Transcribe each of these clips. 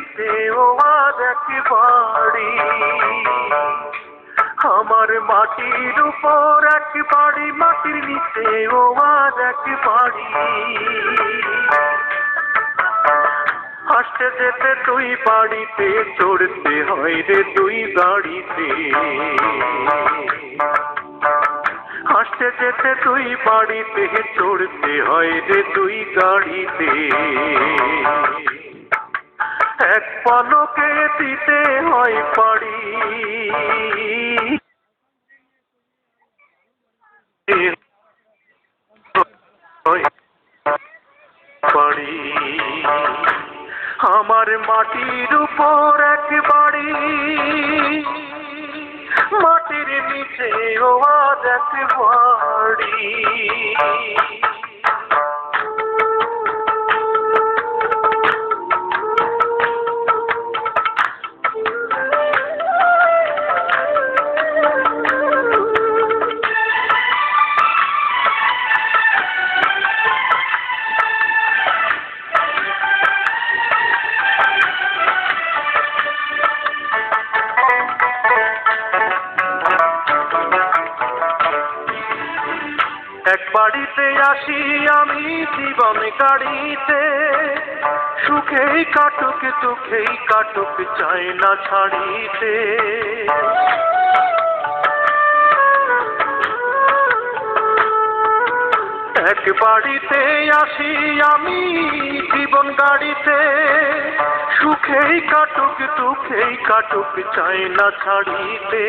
নিচে ও আর এক বাড়ি, আমার মাটির উপর এক বাড়ি, মাটির নিচে ও আর এক বাড়ি। আসতে যেতে তুই বাড়িতে, চড়তে হয় রে তুই গাড়িতে। আসতে যেতে তুই বাড়িতে, চড়তে হয় রে তুই গাড়িতে। এক পলকে দিতে হয় পাড়ি, পাড়ি। আমার মাটির উপর এক বাড়ি, মাটির নিচে ও আর এক বাড়ি। এক বাড়িতে আসি আমি জীবন গাড়িতে, সুখেই কাটুক দুঃখেই কাটুক চাই না ছাড়িতে। এক বাড়িতে আসি আমি জীবন গাড়িতে, সুখেই কাটুক দুঃখেই কাটুক চাই না ছাড়িতে।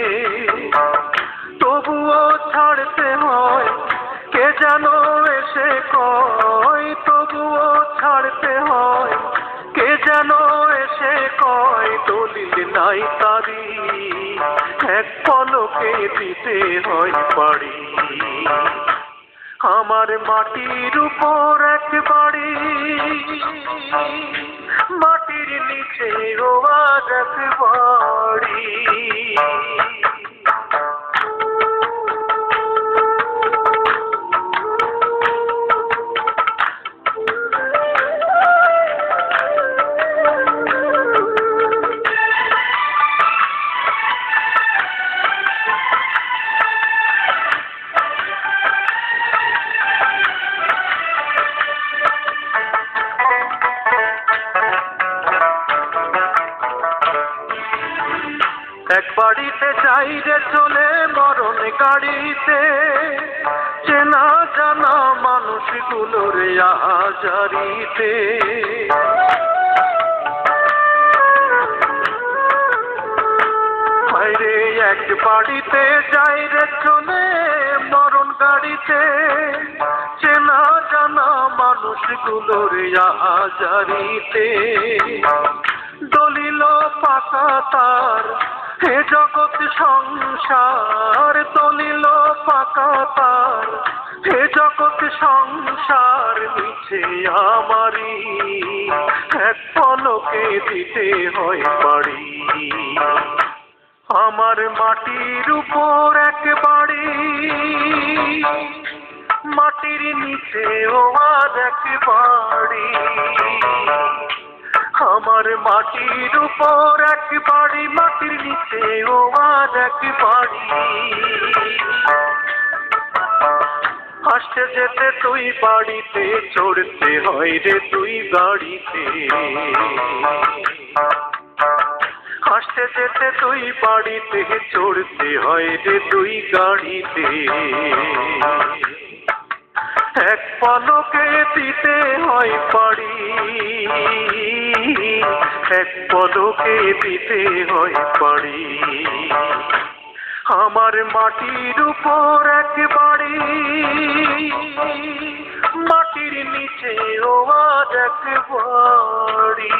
তবুও ছাড়তে হয় কে যেন এসে কয়, তবুও ছাড়তে হয় কে যেন এসে কয়, দলিল নাই তারি এক পলকে দিতে হয় পাড়ি। আমার মাটির উপর এক বাড়ি, মাটির নিচে ও আর এক বাড়ি। এক বাড়িতে যাই রে চলে মরণ গাড়িতে, চেনা জানা মানুষগুলোর আহাজারিতে। বাইরে এক বাড়িতে যাই রে চলে মরণ গাড়িতে, চেনা জানা মানুষগুলোর আহাজারিতে। দলিল পাকা তার হে জগৎ সংসার, দলিল পাকা তার হে জগৎ সংসার। নিচে আমারই এক পলকে দিতে হয় পাড়ি, আমার মাটির উপর এক বাড়ি, মাটির নিচে ও আর এক বাড়ি। আমার মাটির উপর এক বাড়ি, মাটির নিচে ও আর এক বাড়ি। আসতে যেতে তুই বাড়িতে, চড়তে হয় রে তুই গাড়িতে। আসতে যেতে তুই বাড়িতে, চড়তে হয় রে তুই গাড়িতে। এক পলকে দিতে হয় পাড়ি, এক পলকে দিতে হয় পাড়ি। আমার মাটির উপর এক বাড়ি, মাটির নিচে ও আর এক বাড়ি।